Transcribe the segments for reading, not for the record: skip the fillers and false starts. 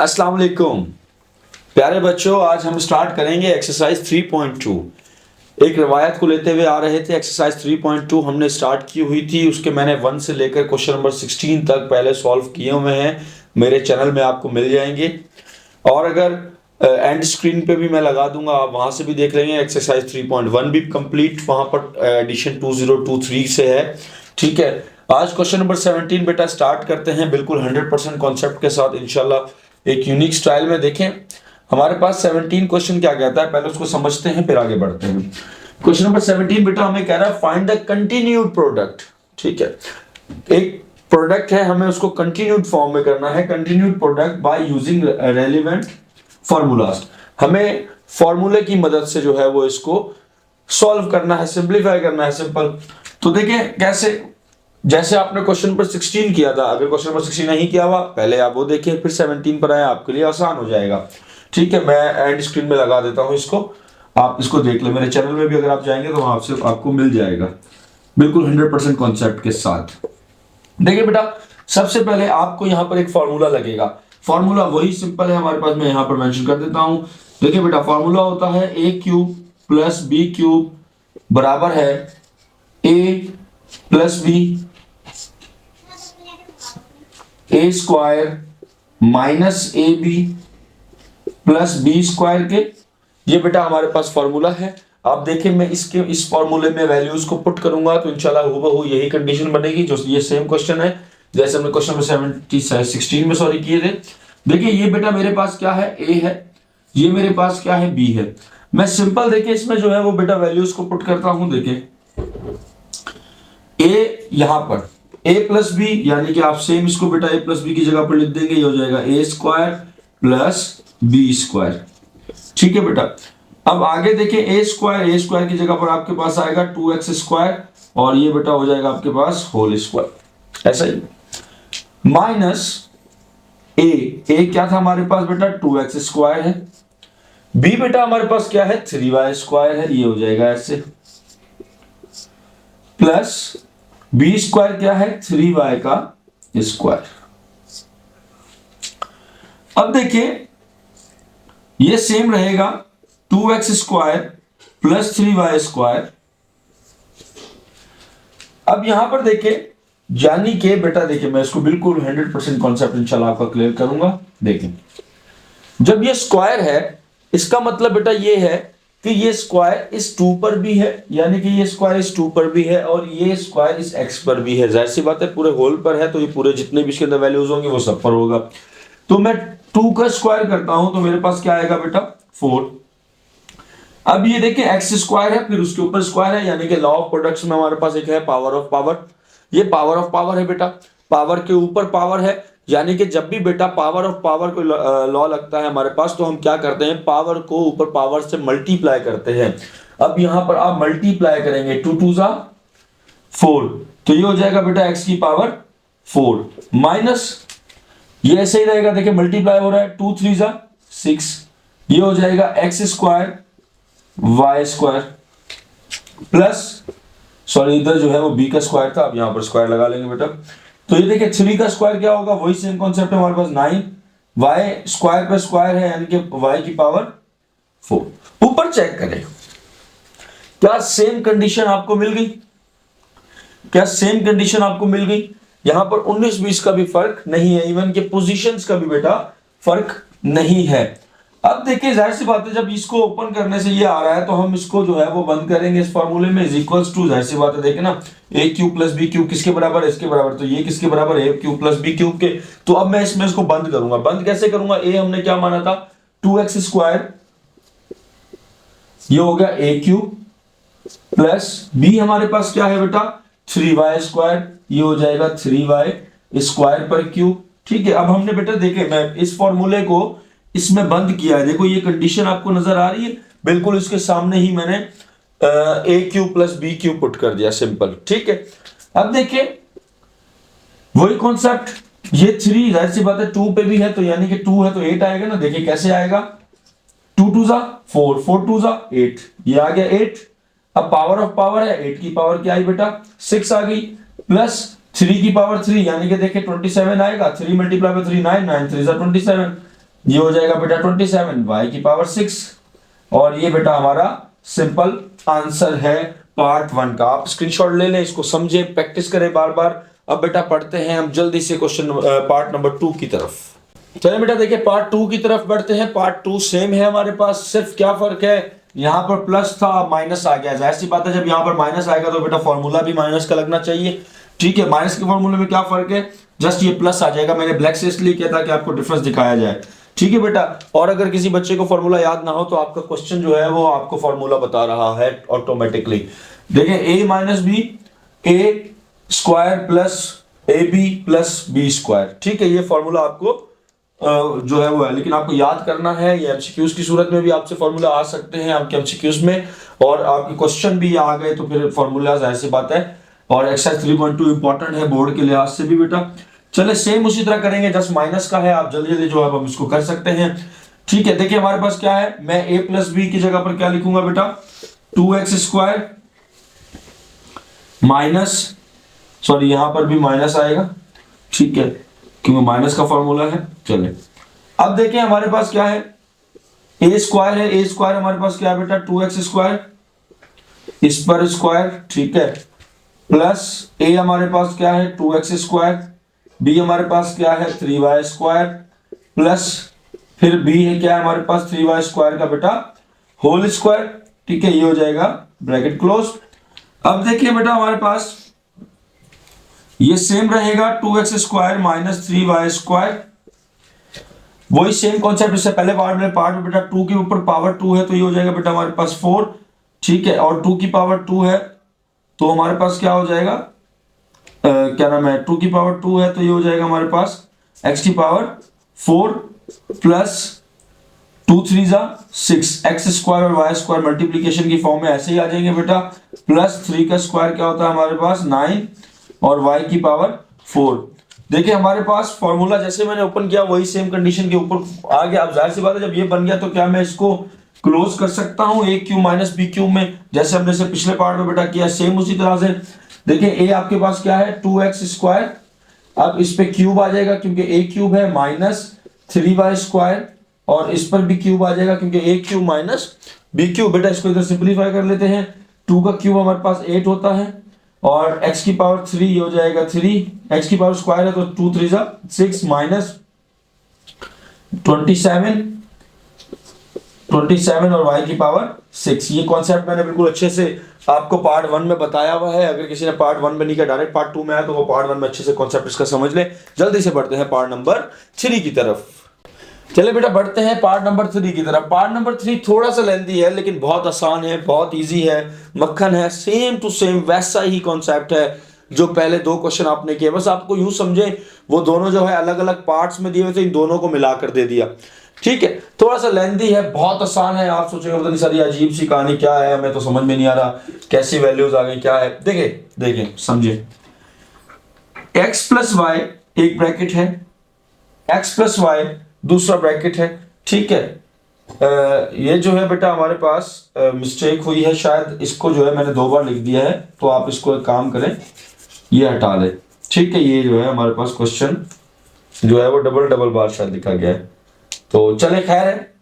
अस्सलाम वालेकुम प्यारे बच्चों, आज हम स्टार्ट करेंगे एक्सरसाइज 3.2। एक रिवायत को लेते हुए आ रहे थे। एक्सरसाइज 3.2 हमने स्टार्ट की हुई थी, उसके मैंने 1 से लेकर क्वेश्चन नंबर 16 तक पहले सॉल्व किए हुए हैं। मेरे चैनल में आपको मिल जाएंगे, और अगर एंड स्क्रीन पे भी मैं लगा दूंगा, आप वहां से भी देख लेंगे। एक्सरसाइज 3.1 भी कंप्लीट वहां पर एडिशन 2023 से है। ठीक है, आज क्वेश्चन नंबर 17 बेटा स्टार्ट करते हैं बिल्कुल 100% कॉन्सेप्ट के साथ इंशाल्लाह, एक यूनिक स्टाइल में। देखें हमारे पास 17 क्वेश्चन क्या कहता है, पहले उसको समझते हैं फिर आगे बढ़ते हैं। क्वेश्चन नंबर 17 बेटा हमें कह रहा है फाइंड द कंटिन्यूड प्रोडक्ट। ठीक है, एक प्रोडक्ट है, हमें उसको कंटिन्यूड फॉर्म में करना है। Continued product by using relevant formulas. हमें फॉर्मूले की मदद से जो है वो इसको सॉल्व करना है, सिंपलीफाई करना है। सिंपल तो देखें कैसे, जैसे आपने क्वेश्चन नंबर 16 किया था, अगर क्वेश्चन नंबर 16 नहीं किया हुआ पहले आप वो देखिए, फिर 17 पर आए, आपके लिए आसान हो जाएगा। ठीक है, मैं एंड स्क्रीन में लगा देता हूं इसको, आप इसको देख ले। मेरे चैनल में भी अगर आप जाएंगे तो वहां से आपको मिल जाएगा बिल्कुल 100% कॉन्सेप्ट के साथ। देखिए बेटा, सबसे पहले आपको यहां पर एक फॉर्मूला लगेगा। फॉर्मूला वही सिंपल है हमारे पास, मैं यहां पर मेंशन कर देता हूं। देखिए बेटा, फॉर्मूला होता है a cube plus B cube बराबर है a plus B A square minus A B plus B square के। ये बेटा हमारे पास फॉर्मूला है। आप देखिए, मैं इस फॉर्मूले में वैल्यूज को पुट करूंगा तो इंशाल्लाह हूबहू यही कंडीशन बनेगी जो ये सेम क्वेश्चन है जैसे हमने क्वेश्चन नंबर 16 में सॉरी किए थे। देखिए ये बेटा मेरे पास क्या है, ए है, ये मेरे पास क्या है, बी है। मैं सिंपल देखिए इसमें जो है वो बेटा वैल्यूज को पुट करता हूं। देखिए ए यहां पर a प्लस बी, यानी कि आप सेम इसको बेटा a प्लस बी की जगह पर लिख देंगे, ये हो जाएगा a square plus B square. ठीक है बेटा, अब आगे देखिए a स्क्वायर की जगह पर आपके पास आएगा 2x स्क्वायर, और ये बेटा हो जाएगा आपके पास होल स्क्वायर, ऐसा ही। माइनस a क्या था हमारे पास बेटा, 2x स्क्वायर है। b बेटा हमारे पास क्या है, 3y स्क्वायर है, ये हो जाएगा ऐसे। प्लस बी स्क्वायर क्या है, 3y का स्क्वायर। अब देखिए ये सेम रहेगा 2x square plus 3y square. अब यहां पर देखिए, यानी कि बेटा देखिए मैं इसको बिल्कुल 100% कॉन्सेप्ट इंशाल्लाह आपका क्लियर करूंगा। देखिए जब ये स्क्वायर है, इसका मतलब बेटा ये है कि ये स्क्वायर इस 2 पर भी है, यानी कि ये स्क्वायर इस 2 पर भी है, और ये स्क्वायर इस x पर भी है। जाहिर सी बात है पूरे होल पर है तो ये पूरे जितने भी इसके अंदर वैल्यूज होंगे वो सब पर होगा। तो मैं 2 का स्क्वायर करता हूं तो मेरे पास क्या आएगा बेटा, 4। अब ये देखिए x स्क्वायर है, फिर उसके ऊपर स्क्वायर है, यानी कि लॉ ऑफ प्रोडक्ट्स में हमारे पास एक है पावर ऑफ पावर। ये पावर ऑफ पावर है बेटा, पावर के ऊपर पावर है, यानी कि जब भी बेटा पावर ऑफ पावर को लॉ लगता है हमारे पास तो हम क्या करते हैं, पावर को ऊपर पावर से मल्टीप्लाई करते हैं। अब यहां पर आप मल्टीप्लाई करेंगे, 2 2 4, तो ये हो जाएगा बेटा x की पावर 4 माइनस, ये ऐसे ही रहेगा। देखिए मल्टीप्लाई हो रहा है, 2 3 6, ये हो जाएगा x square y square plus, sorry इधर जो है वो b का स्क्वायर था, अब यहां पर स्क्वायर लगा लेंगे बेटा। तो ये देखिए 3 का स्क्वायर क्या होगा, वही सेम कॉन्सेप्ट है हमारे पास, 9 y स्क्वायर पर स्क्वायर है, यानी कि y की पावर 4। ऊपर चेक करें, क्या सेम कंडीशन आपको मिल गई, क्या सेम कंडीशन आपको मिल गई। यहां पर 19-20 का भी फर्क नहीं है, इवन के पोजीशंस का भी बेटा फर्क नहीं है। अब देखिए जाहिर सी बात है, जब इसको ओपन करने से ये आ रहा है तो हम इसको जो है वो बंद करेंगे इस फॉर्मूले में, इज इक्वल्स टू, जाहिर सी बात है देखिए ना, a cube plus B cube किसके बराबर है, इसके बराबर। तो ये किसके बराबर है, a cube plus B cube के। तो अब मैं इसमें इसको बंद करूंगा। बंद कैसे करूंगा, a हमने क्या माना था, 2x स्क्वायर, ये हो गया a क्यूब प्लस b हमारे पास क्या है बेटा, 3y स्क्वायर, ये हो जाएगा 3y स्क्वायर पर क्यूब। ठीक है, अब हमने बेटा देखे, मैं इस फॉर्मूले को इसमें बंद किया है। देखो ये कंडीशन आपको नजर आ रही है, बिल्कुल इसके सामने ही मैंने a cube plus B cube put कर दिया, सिंपल। ठीक है, अब देखिए वही कॉन्सेप्ट, ये 3 जाहिर सी बात है 2 पे भी है, तो यानी कि 2 है तो 8 आएगा ना। देखिए कैसे आएगा, 2 2 4, 4 2 8, ये आ गया 8। अब पावर ऑफ पावर है, 8 की पावर क्या आई बेटा, 6 आ गई, प्लस 3 की पावर 3, यानी कि देखिए 27 आएगा, 3 मल्टीप्लाई बाय 3 9, 9 3 27, ये हो जाएगा बेटा 27 y की पावर 6। और ये बेटा हमारा सिंपल आंसर है पार्ट 1 का। आप स्क्रीनशॉट ले लें, इसको समझे, प्रैक्टिस करें बार बार। अब बेटा पढ़ते हैं हम जल्दी से क्वेश्चन पार्ट नंबर 2 की तरफ। चलिए बेटा देखिए पार्ट 2 की तरफ बढ़ते हैं। पार्ट 2 सेम है हमारे पास, सिर्फ क्या फर्क है, यहाँ पर प्लस था माइनस आ गया। जाहिर सी बात है जब यहाँ पर माइनस आएगा तो बेटा फॉर्मूला भी माइनस का लगना चाहिए। ठीक है, माइनस के फॉर्मूले में क्या फर्क है, जस्ट ये प्लस आ जाएगा। मैंने ब्लैक से इसलिए किया था कि आपको डिफरेंस दिखाया जाए। ठीक है बेटा, और अगर किसी बच्चे को फॉर्मूला याद ना हो तो आपका क्वेश्चन जो है वो आपको फॉर्मूला बता रहा है ऑटोमेटिकली। देखिए a minus B A square plus A B plus B square. ठीक है, ये फॉर्मूला आपको जो है वो है, लेकिन आपको याद करना है। ये एमसीक्यूज की सूरत में भी आपसे फॉर्मूला आ सकते हैं आपके एमसीक्यूज में, और आपके क्वेश्चन भी आ गए तो फिर फॉर्मूला जाहिर सी बात है। और एक्सरसाइज 3.2 इंपॉर्टेंट है बोर्ड के लिहाज से भी बेटा। चले सेम उसी तरह करेंगे, जस्ट माइनस का है, आप जल्दी जल्दी जो है हम इसको कर सकते हैं। ठीक है, देखिए हमारे पास क्या है, मैं a प्लस बी की जगह पर क्या लिखूंगा बेटा, 2x स्क्वायर माइनस, सॉरी यहां पर भी माइनस आएगा। ठीक है, क्योंकि माइनस का फॉर्मूला है। चले अब देखिए हमारे पास क्या है, ए स्क्वायर है, ए स्क्वायर हमारे पास क्या है बेटा 2x स्क्वायर, इस पर स्क्वायर। ठीक है, प्लस ए हमारे पास क्या है 2x स्क्वायर, बी हमारे पास क्या है 3y स्क्वायर, प्लस फिर बी है क्या है हमारे पास 3y स्क्वायर का बेटा होल स्क्वायर। ठीक है, ये हो जाएगा ब्रैकेट क्लोज। अब देखिए बेटा हमारे पास ये सेम रहेगा 2x square minus 3y square, वही सेम कॉन्सेप्ट इससे पहले पार्ट में बेटा 2 के ऊपर पावर 2 है तो ये हो जाएगा बेटा हमारे पास 4। ठीक है, और 2 की पावर 2 है तो हमारे पास क्या हो जाएगा, क्या नाम है, 2 की पावर 2 है तो ये हो जाएगा हमारे पास x की पावर 4 प्लस 2 3 जा 6, एक्स स्क्वायर और वाई स्क्वायर मल्टीप्लीकेशन की फॉर्म में ऐसे ही आ जाएंगे बेटा। प्लस 3 का स्क्वायर क्या होता है हमारे पास 9 और y की पावर 4। देखिए हमारे पास फॉर्मूला जैसे मैंने ओपन किया वही सेम कंडीशन के ऊपर आ गया। अब जाहिर सी बात है जब ये बन गया तो क्या मैं इसको क्लोज कर सकता हूं ए क्यूब माइनस बी क्यूब में, जैसे हमने से पिछले पार्ट में बेटा किया सेम उसी तरह से। देखिए ए आपके पास क्या है 2x स्क्वायर, अब इस पे क्यूब आ जाएगा क्योंकि ए क्यूब है, माइनस 3y स्क्वायर, और इस पर भी क्यूब आ जाएगा क्योंकि ए क्यूब माइनस बी क्यूब। बेटा इसको इधर सिंपलीफाई कर लेते हैं, 2 का क्यूब हमारे पास 8 होता है और x की पावर 3 हो जाएगा 3, x की पावर स्क्वायर है तो 2 3 जा 6 माइनस 27 और y की पावर 6। ये कॉन्सेप्ट मैंने बिल्कुल अच्छे से आपको पार्ट 1 में बताया हुआ है। अगर किसी ने पार्ट 1 में नहीं किया डायरेक्ट पार्ट 2 में आया तो वो पार्ट 1 में अच्छे से कॉन्सेप्ट इसका समझ ले। जल्दी से बढ़ते हैं पार्ट नंबर 3 की तरफ। चलिए बेटा बढ़ते हैं पार्ट नंबर 3 की तरफ। पार्ट नंबर 3 थोड़ा सा लेंथी है लेकिन बहुत आसान है, बहुत इजी है, मक्खन है, सेम टू सेम वैसा ही कॉन्सेप्ट है जो पहले 2 क्वेश्चन आपने किए। बस आपको यूं समझे वो दोनों जो है अलग अलग पार्ट्स में दिए हुए थे, इन दोनों को मिलाकर दे दिया। ठीक है, थोड़ा सा लेंथी है, बहुत आसान है। आप सोचेंगे पता नहीं सर ये अजीब सी कहानी क्या है, हमें तो समझ में नहीं आ रहा कैसी वैल्यूज आ गई क्या है। देखिए समझिए, x प्लस वाई एक ब्रैकेट है, x प्लस वाई दूसरा ब्रैकेट है। ठीक है, ये जो है बेटा हमारे पास मिस्टेक हुई है शायद, इसको जो है मैंने 2 बार लिख दिया है तो आप इसको एक काम करें ये हटा दें। ठीक है, ये जो है हमारे पास क्वेश्चन जो है वो डबल बार शायद लिखा गया है, तो चले खैर है,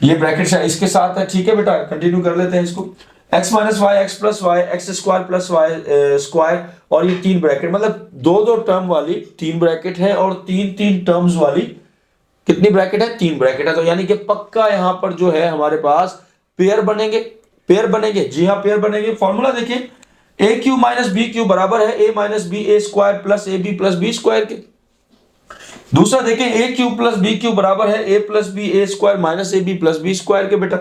ये ब्रैकेट इसके साथ है। ठीक है बेटा, कंटिन्यू कर लेते हैं इसको, x minus Y X plus Y X square plus Y square, और ये 3 ब्रैकेट मतलब 2 टर्म वाली 3 ब्रैकेट है और 3 टर्म्स वाली कितनी ब्रैकेट है 3 ब्रैकेट है। तो यानी कि पक्का यहां पर जो है हमारे पास पेयर बनेंगे। जी हाँ पेयर बनेंगे। फॉर्मूला देखिए, A cube minus B cube बराबर है A minus B A square plus A B plus B square के। दूसरा देखें, A cube plus B cube बराबर है A plus B A square minus A B plus B square के। बेटा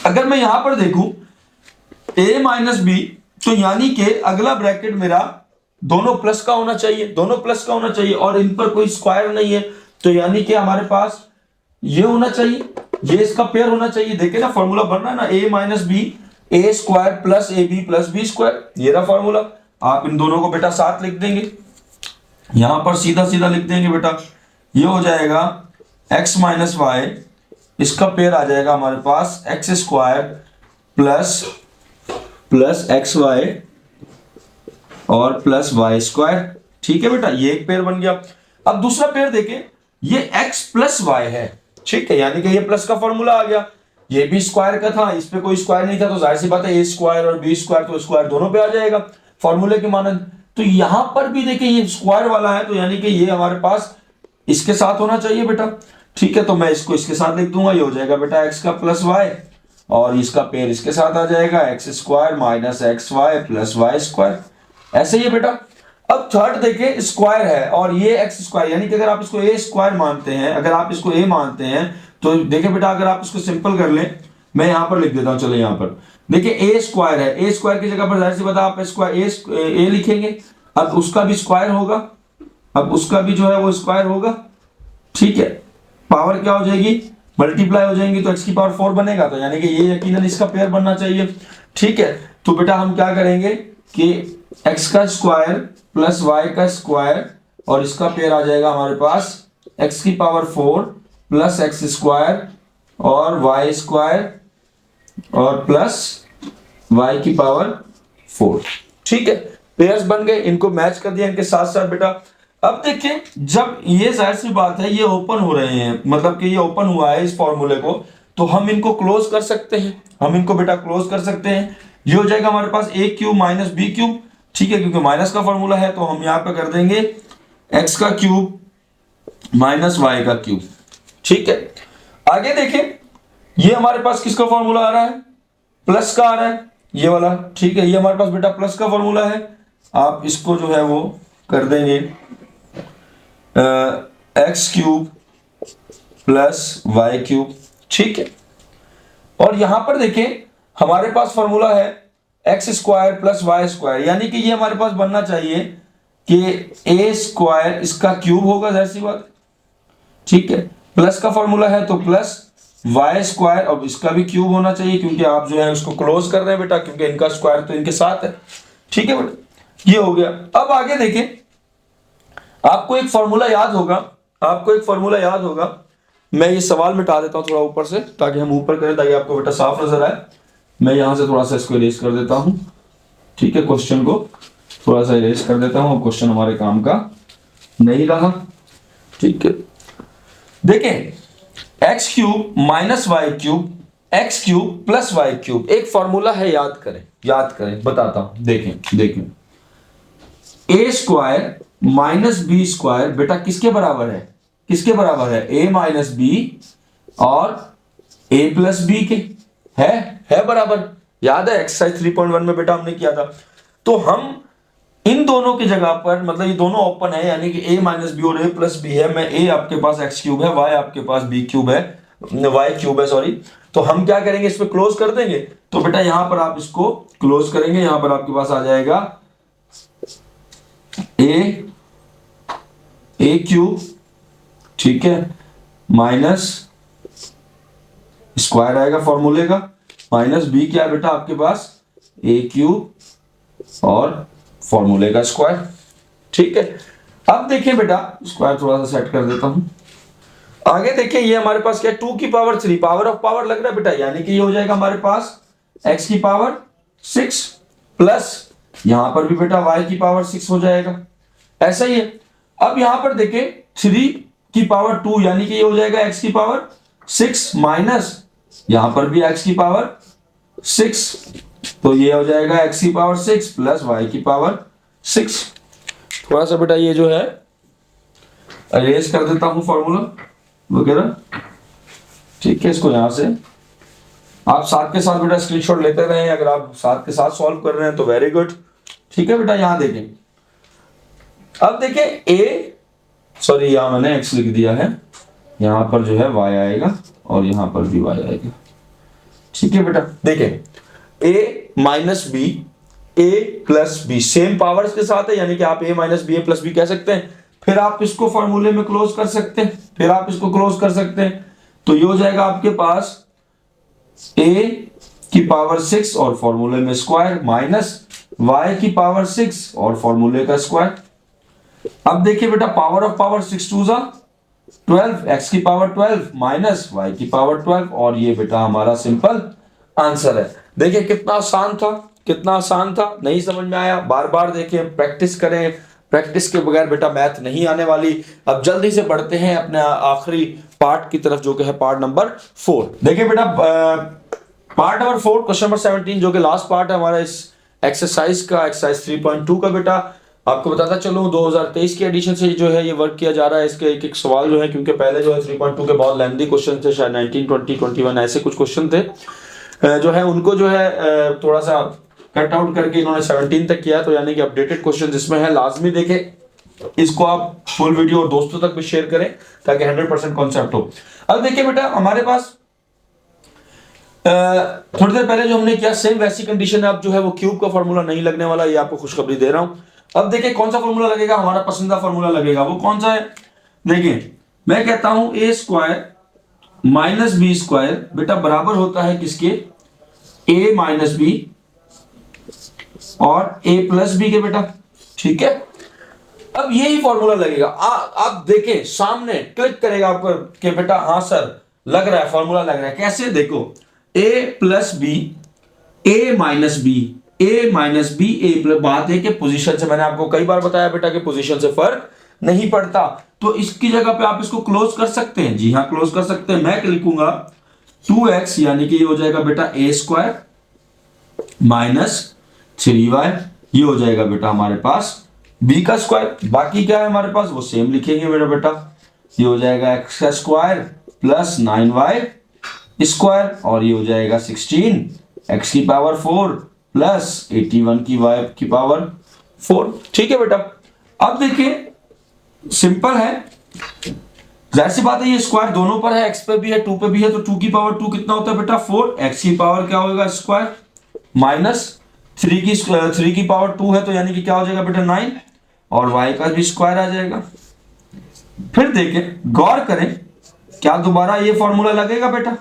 अगर मैं यहां पर देखूं ए माइनस बी तो यानी कि अगला ब्रैकेट मेरा दोनों प्लस का होना चाहिए, और इन पर कोई स्क्वायर नहीं है तो यानी कि हमारे पास ये होना चाहिए, ये इसका पेयर होना चाहिए। देखिए ना फॉर्मूला बन रहा है ना, A minus B A square plus A B plus B square, ये रहा फॉर्मूला। आप इन दोनों को बेटा साथ लिख देंगे, यहां पर सीधा लिख देंगे बेटा, ये हो जाएगा x माइनस वाई, इसका पेयर आ जाएगा हमारे पास X square plus X Y और प्लस वाई स्क्वायर। ठीक है बेटा, ये एक पेयर बन गया। अब दूसरा पेयर देखें, ये x प्लस वाई है, ठीक है, यानी कि ये प्लस का फॉर्मूला आ गया, ये भी स्क्वायर का था, इस पे कोई स्क्वायर नहीं था, तो जाहिर सी बात है ए स्क्वायर और बी स्क्वायर तो स्क्वायर दोनों पे आ जाएगा फॉर्मूले के मानंद। तो यहां पर भी देखिए ये स्क्वायर वाला है, तो यानी कि ये हमारे पास इसके साथ होना चाहिए बेटा, ठीक है, तो मैं इसको इसके साथ लिख दूंगा, ये हो जाएगा बेटा एक्स का प्लस वाई, और इसका पेयर इसके साथ आ जाएगा X square minus X Y plus Y square, ऐसे ही है बेटा। अब थर्ड देखें, स्क्वायर है और ये एक्स स्क्वायर, यानी कि अगर आप इसको ए स्क्वायर मानते हैं, अगर आप इसको ए मानते हैं तो देखिए बेटा, अगर आप इसको सिंपल कर लें, मैं यहां पर लिख देता हूं, चलो यहां पर देखिए ए स्क्वायर है, ए स्क्वायर की जगह पर जाहिर सी बात है आप स्क्वायर ए लिखेंगे, अब उसका भी स्क्वायर होगा, अब उसका भी जो है वो स्क्वायर होगा, ठीक है, पावर क्या हो जाएगी, मल्टीप्लाई हो जाएंगी, तो x की पावर 4 बनेगा, तो यानी कि ये यकीनन इसका पेयर बनना चाहिए, ठीक है। तो बेटा हम क्या करेंगे कि x का स्क्वायर प्लस y का स्क्वायर और इसका पेयर आ जाएगा हमारे पास x की पावर 4 प्लस एक्स स्क्वायर और y स्क्वायर और प्लस y की पावर 4, ठीक है, पेयर्स बन गए, इनको मैच कर दिया इनके साथ साथ बेटा। अब देखिए जब ये जाहिर सी बात है ये ओपन हो रहे हैं, मतलब कि ये ओपन हुआ है इस फॉर्मूले को, तो हम इनको क्लोज कर सकते हैं, हम इनको बेटा क्लोज कर सकते हैं, ये हो जाएगा हमारे पास ए क्यूब माइनस बी क्यूब, ठीक है, क्योंकि माइनस का फॉर्मूला है तो हम यहां पे कर देंगे एक्स का क्यूब माइनस वाई का क्यूब, ठीक है। आगे देखें, ये हमारे पास किसका फॉर्मूला आ रहा है, प्लस का आ रहा है ये वाला, ठीक है, ये हमारे पास बेटा प्लस का फॉर्मूला है, आप इसको जो है वो कर देंगे X cube plus Y cube, ठीक है, और यहां पर देखें हमारे पास फॉर्मूला है X square plus Y square, यानी कि ये हमारे पास बनना चाहिए कि ए स्क्वायर इसका क्यूब होगा, जाहिर सी बात, ठीक है, प्लस का फॉर्मूला है तो प्लस वाई स्क्वायर, अब इसका भी क्यूब होना चाहिए, क्योंकि आप जो है उसको क्लोज कर रहे हैं बेटा, क्योंकि इनका स्क्वायर तो इनके साथ है, ठीक है बेटा, ये हो गया। अब आगे देखें, आपको एक फॉर्मूला याद होगा, आपको एक फॉर्मूला याद होगा, मैं ये सवाल मिटा देता हूं थोड़ा ऊपर से, ताकि हम ऊपर करें, ताकि आपको बेटा साफ नजर आए, मैं यहां से थोड़ा सा इसको इरेज कर देता हूं, ठीक है, क्वेश्चन को थोड़ा सा इरेज कर देता हूं, क्वेश्चन हमारे काम का नहीं रहा, ठीक है। देखें X cube minus Y cube X cube plus Y cube, एक फॉर्मूला है, याद करें, याद करें, बताता हूं, देखें देखें, A square minus B square बेटा किसके बराबर है, किसके बराबर है, ए माइनस बी और ए प्लस बी के, है बराबर, याद है एक्सरसाइज 3.1 में बेटा हमने किया था। तो हम इन दोनों की जगह पर, मतलब ये दोनों ओपन है, यानी कि a माइनस बी और a प्लस बी है, मैं a आपके पास x क्यूब है, y आपके पास b क्यूब है, y क्यूब है सॉरी, तो हम क्या करेंगे, इस पे क्लोज कर देंगे, तो बेटा यहां पर आप इसको क्लोज करेंगे, यहां पर आपके पास आ जाएगा a क्यूब, ठीक है, माइनस स्क्वायर आएगा फॉर्मूले का, माइनस b क्या है बेटा आपके पास a क्यूब और फॉर्मूले का स्क्वायर, ठीक है। अब देखिए बेटा स्क्वायर थोड़ा सा सेट कर देता हूं, आगे देखिए ये हमारे पास क्या है, 2 की पावर 3, पावर ऑफ पावर लग रहा है बेटा, यानी कि ये हो जाएगा हमारे पास x की पावर 6 प्लस यहां पर भी बेटा y की पावर 6 हो जाएगा, ऐसा ही है। अब यहां पर देखिए 3 की पावर 2, यानी कि ये हो जाएगा x की पावर 6 माइनस यहां पर भी x की पावर 6, तो ये हो जाएगा x की पावर 6 प्लस y की पावर 6। थोड़ा सा बेटा ये जो है अरेंज कर देता हूं फॉर्मूला वगैरह, ठीक है, इसको यहां से आप साथ के साथ बेटा स्क्रीनशॉट लेते रहें, अगर आप साथ के साथ सॉल्व कर रहे हैं तो वेरी गुड, ठीक है बेटा। यहां देखें, अब देखें a, सॉरी यहां मैंने x लिख दिया है, यहां पर जो है y आएगा और यहां पर भी y आएगा, ठीक है बेटा। देखें a minus B a plus B same powers के साथ है, यानी कि आप a minus B A plus B कह सकते हैं, फिर आप इसको फॉर्मूले में क्लोज कर सकते हैं, फिर आप इसको क्लोज कर सकते हैं, तो ये हो जाएगा आपके पास a की पावर 6 और फॉर्मूले में स्क्वायर माइनस y की पावर 6 और फॉर्मूले का स्क्वायर। अब देखिए बेटा पावर ऑफ पावर 6 2 जा 12, x की पावर 12 माइनस y की पावर 12, और ये बेटा हमारा सिंपल आंसर है। देखिए कितना आसान था, कितना आसान था, नहीं समझ में आया बार बार देखिए, प्रैक्टिस करें, प्रैक्टिस के बगैर बेटा मैथ नहीं आने वाली। अब जल्दी से बढ़ते हैं अपने आखिरी पार्ट की तरफ, जो कि है पार्ट नंबर 4। देखिए बेटा, पार्ट नंबर 4 क्वेश्चन नंबर 17 जो कि लास्ट पार्ट है हमारा इस एक्सरसाइज का, एक्सरसाइज 3.2 का। बेटा आपको बताता चलो 2023 के एडिशन से जो है ये वर्क किया जा रहा है। इसके एक एक सवाल जो है, क्योंकि पहले जो है 3.2 के बहुत लेंथी क्वेश्चन थे, शायद 19, 20, 21 ऐसे कुछ क्वेश्चन थे, जो है उनको जो है थोड़ा सा कट आउट करके इन्होंने 17 तक किया। तो यानी कि अपडेटेड क्वेश्चन जिसमें है, लाजमी देखें इसको, आप फुल वीडियो और दोस्तों तक भी शेयर करें ताकि 100% कॉन्सेप्ट हो। अब देखिए बेटा, हमारे पास थोड़ी देर पहले जो हमने किया सेम वैसी कंडीशन है। अब जो है वो क्यूब का फॉर्मूला नहीं लगने वाला, ये आपको खुशखबरी दे रहा हूं। अब देखिए कौन सा फॉर्मूला लगेगा, हमारा पसंदीदा फॉर्मूला लगेगा। वो कौन सा है? देखिए मैं कहता हूं ए स्क्वायर माइनस बी स्क्वायर बेटा बराबर होता है किसके? ए माइनस बी और ए प्लस बी के बेटा। ठीक है, अब यही फॉर्मूला लगेगा। आप देखें सामने क्लिक करेगा आपको कि बेटा हाँ सर लग रहा है, फॉर्मूला लग रहा है। कैसे? देखो ए plus B, A minus B, A minus B, A plus. बात है कि पोजीशन से, मैंने आपको कई बार बताया बेटा कि पोजीशन से फर्क नहीं पड़ता, तो इसकी जगह पे आप इसको क्लोज कर सकते हैं। जी हाँ, क्लोज कर सकते हैं। मैं लिखूंगा 2x, यानी कि ये हो जाएगा बेटा ए स्क्वायर माइनस 3y, ये हो जाएगा बेटा हमारे पास b का स्क्वायर। बाकी क्या है हमारे पास, वो सेम लिखेंगे मेरा बेटा। ये हो जाएगा x का स्क्वायर प्लस 9y स्क्वायर, और ये हो जाएगा 16 x की पावर 4 प्लस 81 की y की पावर 4। ठीक है बेटा, अब देखिए सिंपल है, जाहिर सी बात है ये स्क्वायर दोनों पर है, x पे भी है 2 पे भी है, तो 2 की पावर 2 कितना होता है बेटा 4, x की पावर क्या होगा स्क्वायर माइनस 3 की पावर 2 है, तो यानी कि क्या हो जाएगा बेटा 9, और y का भी स्क्वायर आ जाएगा। फिर देखें, गौर करें, क्या दोबारा ये फॉर्मूला लगेगा बेटा?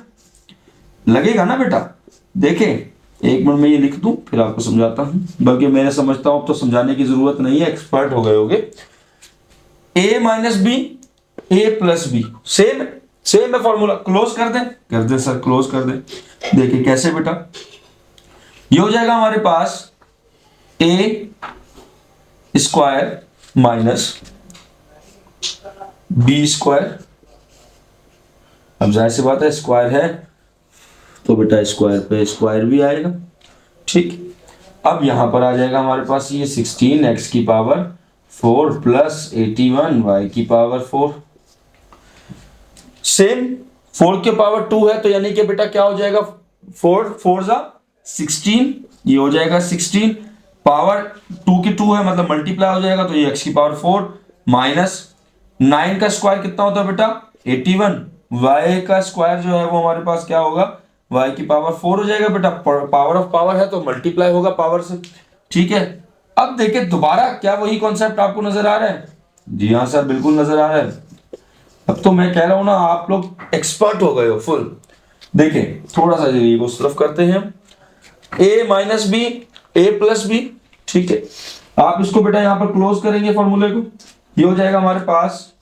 लगेगा ना बेटा। देखें एक मिनट में ये लिख दूं फिर आपको समझाता हूं, बल्कि मैं समझता हूं अब तो समझाने की जरूरत नहीं है, एक्सपर्ट हो गए होगे। a minus B, A plus B, same है फॉर्मूला। क्लोज कर दें सर, क्लोज कर दें। देखिए कैसे बेटा, ये हो जाएगा हमारे पास ए स्क्वायर माइनस बी स्क्वायर। अब जाहिर सी बात है स्क्वायर है तो बेटा स्क्वायर पे स्क्वायर भी आएगा। ठीक, अब यहां पर आ जाएगा हमारे पास ये 16 x की पावर 4 प्लस 81 y की पावर 4। सेम 4 के पावर 2 है, तो यानी कि बेटा क्या हो जाएगा 4 जा 16, ये हो जाएगा 16, पावर 2 की 2 है मतलब मल्टीप्लाई हो जाएगा, तो ये x की पावर 4 माइनस 9 का स्क्वायर कितना होता है बेटा 81, y का स्क्वायर जो है वो हमारे पास क्या होगा y की पावर 4 हो जाएगा बेटा। पावर ऑफ पावर है तो मल्टीप्लाई होगा पावर से। ठीक है, अब देखिए दोबारा क्या वही कॉन्सेप्ट आपको नजर आ रहा है? जी हाँ सर बिल्कुल नजर आ रहा है। अब तो मैं कह रहा हूं ना आप लोग एक्सपर्ट हो गए हो फुल। देखें थोड़ा सा ये उस तरफ करते हैं, a minus B, A plus B. ठीक है, आप इसको बेटा यहां पर क्लोज करेंगे फॉर्मूले को, ये हो जाएगा हमारे पास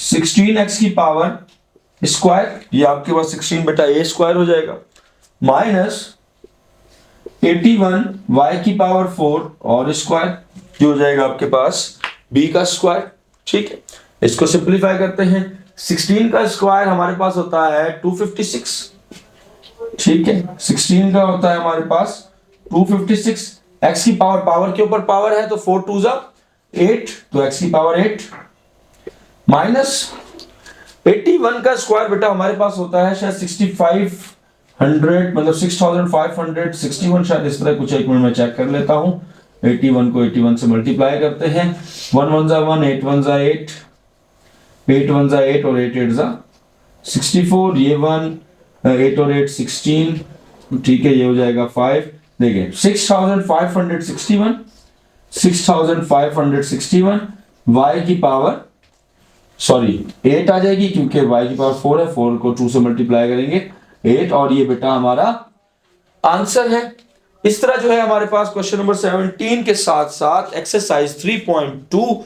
16x की पावर स्क्वायर, ये आपके पास 16 बेटा ए स्क्वायर हो जाएगा, माइनस 81 y की पावर 4 और स्क्वायर, ये हो जाएगा आपके पास b का स्क्वायर। ठीक है, इसको सिंपलीफाई करते हैं। 16 का स्क्वायर हमारे पास होता है 256। ठीक है, 16 का होता है हमारे पास 256। x की पावर के ऊपर पावर है तो 4 2 जा 8, तो x की पावर 8 माइनस 81 का स्क्वायर बेटा हमारे पास होता है शायद 6500 मतलब 6561 शायद इस तरह कुछ। एक मिनट में चेक कर लेता हूं। 81 को 81 से मल्टीप्लाई करते हैं, 1 1 जा 1, 8 1 जा 8, 8 1 जा 8 और 8 8 जा 64, ये 1, 8 और 8 16। ठीक है, ये हो जाएगा 5। देखिए 6561 y की पावर 8 आ जाएगी, क्योंकि y की पावर 4 है, 4 को 2 से मल्टीप्लाई करेंगे 8, और ये बेटा हमारा आंसर है। इस तरह जो है हमारे पास क्वेश्चन नंबर 17 के साथ साथ एक्सरसाइज 3.2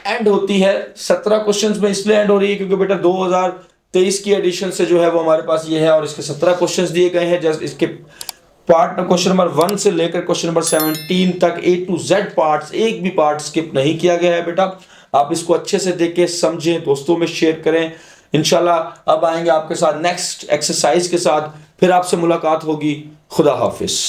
एंड होती है। 17 क्वेश्चंस में इसलिए एंड हो रही है क्योंकि बेटा 2023 की एडिशन से जो है वो हमारे पास ये है, और इसके 17 क्वेश्चंस दिए गए हैं। जस्ट इसके पार्ट क्वेश्चन नंबर 1 से लेकर क्वेश्चन नंबर 17 तक A to Z पार्ट्स, एक भी पार्ट स्किप नहीं किया गया है बेटा। आप इसको अच्छे से देख के समझें, दोस्तों में शेयर करें। इंशाल्लाह अब आएंगे आपके साथ नेक्स्ट एक्सरसाइज के साथ, फिर आपसे मुलाकात होगी। खुदा हाफिज।